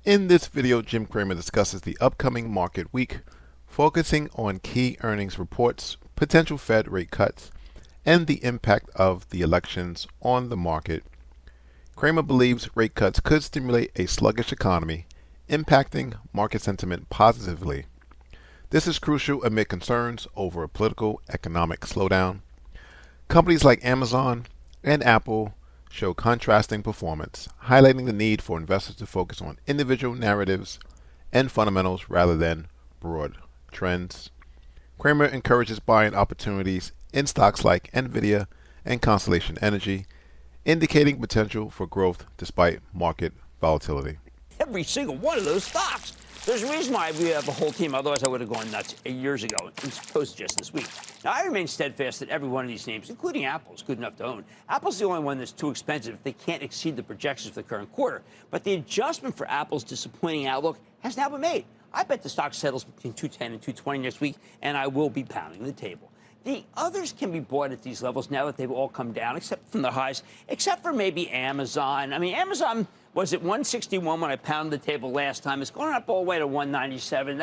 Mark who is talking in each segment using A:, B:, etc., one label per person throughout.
A: In this video, Jim Cramer discusses the upcoming market week, focusing on key earnings reports, potential Fed rate cuts, and the impact of the elections on the market. Cramer believes rate cuts could stimulate a sluggish economy, impacting market sentiment positively. This is crucial amid concerns over a political economic slowdown. Companies like Amazon and Apple show contrasting performance, highlighting the need for investors to focus on individual narratives and fundamentals rather than broad trends. Cramer encourages buying opportunities in stocks like Nvidia and Constellation Energy, indicating potential for growth despite market volatility.
B: Every single one of those stocks. There's a reason why we have a whole team. Otherwise, I would have gone nuts years ago, as opposed to just this week. Now, I remain steadfast that every one of these names, including Apple, is good enough to own. Apple's the only one that's too expensive. They can't exceed the projections for the current quarter. But the adjustment for Apple's disappointing outlook has now been made. I bet the stock settles between 210 and 220 next week, and I will be pounding the table. The others can be bought at these levels now that they've all come down, except from the highs, except for maybe Amazon. I mean, Amazon was at 161 when I pounded the table last time. It's going up all the way to 197.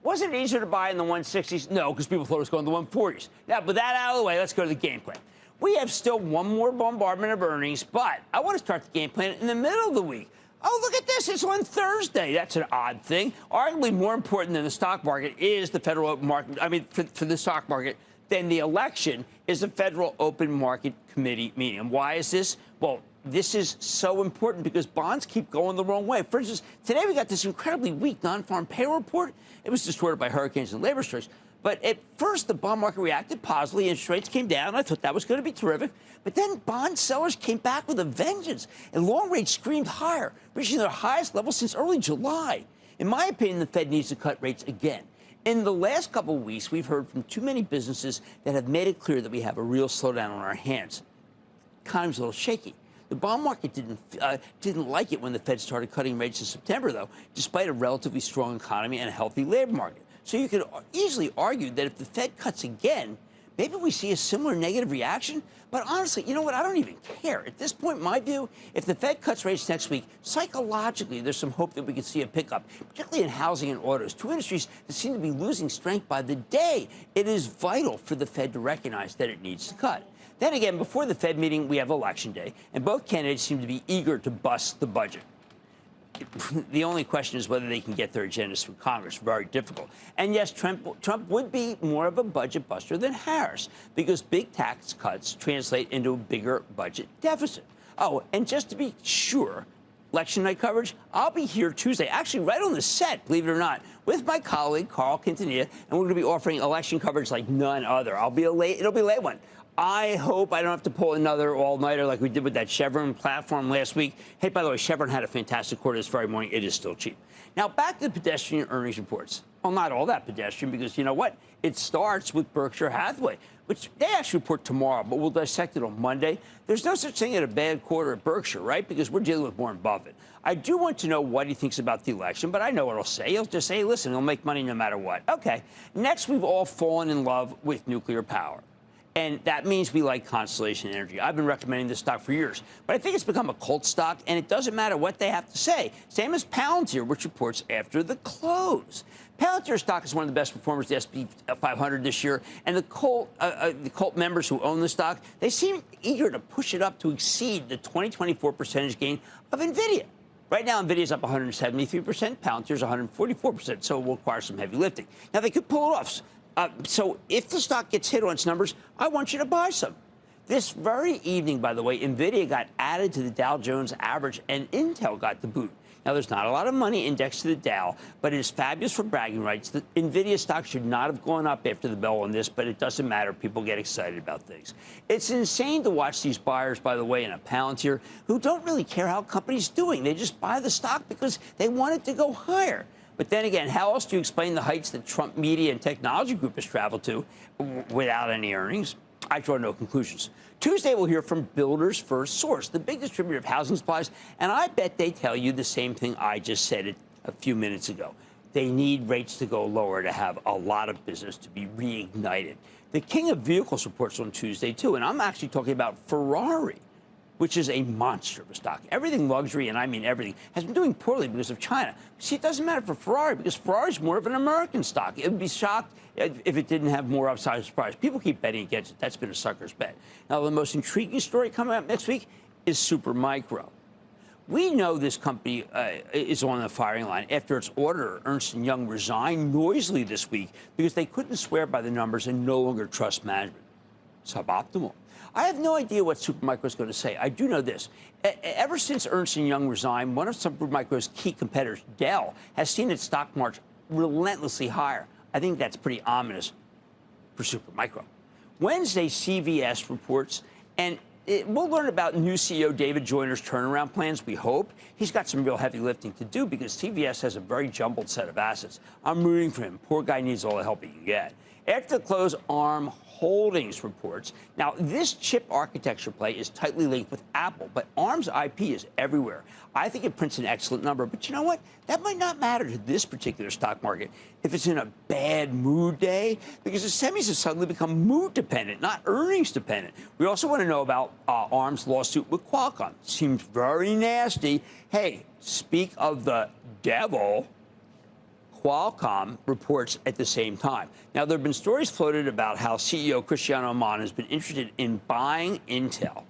B: Wasn't it easier to buy in the 160s? No, because people thought it was going to the 140s. Now, with that out of the way, let's go to the game plan. We have still one more bombardment of earnings, but I want to start the game plan in the middle of the week. Oh, look at this. It's on Thursday. That's an odd thing. Arguably more important than the stock market is the federal open market. I mean, for the stock market, then the election is the Federal Open Market Committee meeting. And why is this? Well, this is so important because bonds keep going the wrong way. For instance, today we got this incredibly weak non-farm payroll report. It was distorted by hurricanes and labor strikes. But at first, the bond market reacted positively. Interest rates came down. I thought that was going to be terrific. But then bond sellers came back with a vengeance, and long rates screamed higher, reaching their highest level since early July. In my opinion, the Fed needs to cut rates again. In the last couple of weeks, we've heard from too many businesses that have made it clear that we have a real slowdown on our hands. The economy's a little shaky. The bond market didn't like it when the Fed started cutting rates in September, though, despite a relatively strong economy and a healthy labor market. So you could easily argue that if the Fed cuts again, maybe we see a similar negative reaction. But honestly, you know what? I don't even care. At this point, my view, if the Fed cuts rates next week, psychologically, there's some hope that we could see a pickup, particularly in housing and autos, two industries that seem to be losing strength by the day. It is vital for the Fed to recognize that it needs to cut. Then again, before the Fed meeting, we have Election Day, and both candidates seem to be eager to bust the budget. The only question is whether they can get their agendas through Congress. Very difficult. And yes, Trump would be more of a budget buster than Harris because big tax cuts translate into a bigger budget deficit. Oh, and just to be sure, election night coverage, I'll be here Tuesday, actually right on the set, believe it or not, with my colleague, Carl Quintanilla, and we're going to be offering election coverage like none other. It'll be a late one. I hope I don't have to pull another all-nighter like we did with that Chevron platform last week. Hey, by the way, Chevron had a fantastic quarter this very morning. It is still cheap. Now, back to the pedestrian earnings reports. Well, not all that pedestrian because, you know what? It starts with Berkshire Hathaway, which they actually report tomorrow, but we'll dissect it on Monday. There's no such thing as a bad quarter at Berkshire, right? Because we're dealing with Warren Buffett. I do want to know what he thinks about the election, but I know what he'll say. He'll just say, listen, he'll make money no matter what. Okay. Next, we've all fallen in love with nuclear power. And that means we like Constellation Energy. I've been recommending this stock for years. But I think it's become a cult stock, and it doesn't matter what they have to say. Same as Palantir, which reports after the close. Palantir stock is one of the best performers of the S&P 500 this year. And the cult members who own the stock, they seem eager to push it up to exceed the 2024 percentage gain of NVIDIA. Right now, NVIDIA is up 173%. Palantir is 144%, so it will require some heavy lifting. Now, they could pull it off. So if the stock gets hit on its numbers, I want you to buy some. This very evening, by the way, NVIDIA got added to the Dow Jones average, and Intel got the boot. Now, there's not a lot of money indexed to the Dow, but it is fabulous for bragging rights. The NVIDIA stock should not have gone up after the bell on this, but it doesn't matter. People get excited about things. It's insane to watch these buyers, by the way, in a Palantir, who don't really care how a company's doing. They just buy the stock because they want it to go higher. But then again, how else do you explain the heights that Trump Media and Technology Group has traveled to without any earnings? I draw no conclusions. Tuesday, we'll hear from Builders First Source, the big distributor of housing supplies, and I bet they tell you the same thing I just said a few minutes ago. They need rates to go lower to have a lot of business to be reignited. The king of vehicles reports on Tuesday, too, and I'm actually talking about Ferrari. which is a monster of a stock. Everything luxury, and I mean everything, has been doing poorly because of China. See, it doesn't matter for Ferrari because Ferrari is more of an American stock. It would be shocked if it didn't have more upside surprise. People keep betting against it. That's been a sucker's bet. Now, the most intriguing story coming up next week is Supermicro. We know this company is on the firing line after its auditor, Ernst & Young, resigned noisily this week because they couldn't swear by the numbers and no longer trust management. Suboptimal. I have no idea what Supermicro is going to say. I do know this. Ever since Ernst & Young resigned, one of Supermicro's key competitors, Dell, has seen its stock march relentlessly higher. I think that's pretty ominous for Supermicro. Wednesday, CVS reports, and we'll learn about new CEO David Joyner's turnaround plans, we hope. He's got some real heavy lifting to do because CVS has a very jumbled set of assets. I'm rooting for him. Poor guy needs all the help he can get. After the close, ARM Holdings reports. Now, this chip architecture play is tightly linked with Apple, but ARM's IP is everywhere. I think it prints an excellent number, but you know what? That might not matter to this particular stock market if it's in a bad mood day, because the semis have suddenly become mood dependent, not earnings dependent. We also want to know about ARM's lawsuit with Qualcomm. Seems very nasty. Hey, speak of the devil. Qualcomm reports at the same time. Now, there have been stories floated about how CEO Cristiano Amon has been interested in buying Intel.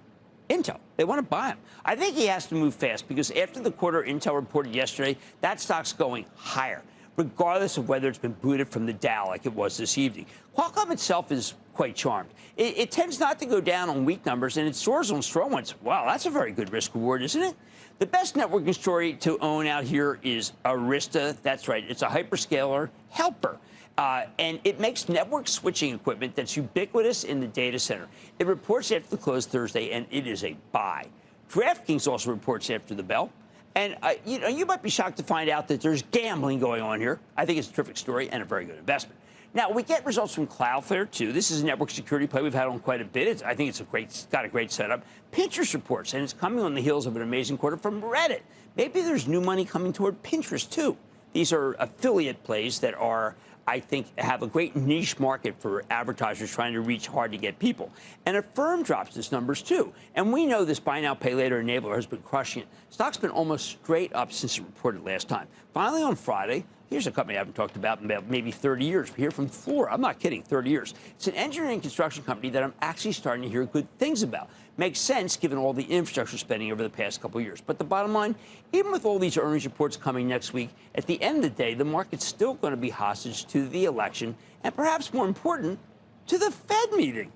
B: They want to buy him. I think he has to move fast because after the quarter Intel reported yesterday, that stock's going higher, regardless of whether it's been booted from the Dow like it was this evening. Qualcomm itself is quite charmed. It tends not to go down on weak numbers, and it soars on strong ones. Wow, that's a very good risk-reward, isn't it? The best networking story to own out here is Arista. That's right. It's a hyperscaler helper. And it makes network switching equipment that's ubiquitous in the data center. It reports after the close Thursday, and it is a buy. DraftKings also reports after the bell. And, you might be shocked to find out that there's gambling going on here. I think it's a terrific story and a very good investment. Now, we get results from Cloudflare, too. This is a network security play we've had on quite a bit. I think it's got a great setup. Pinterest reports, and it's coming on the heels of an amazing quarter from Reddit. Maybe there's new money coming toward Pinterest, too. These are affiliate plays that are, I think, have a great niche market for advertisers trying to reach hard-to-get people. And Affirm drops its numbers, too. And we know this buy now, pay later enabler has been crushing it. Stock's been almost straight up since it reported last time. Finally, on Friday, here's a company I haven't talked about in maybe 30 years. We hear from Fluor. I'm not kidding, 30 years. It's an engineering and construction company that I'm actually starting to hear good things about. Makes sense given all the infrastructure spending over the past couple of years. But the bottom line, even with all these earnings reports coming next week, at the end of the day, the market's still going to be hostage to the election and perhaps more important, to the Fed meeting.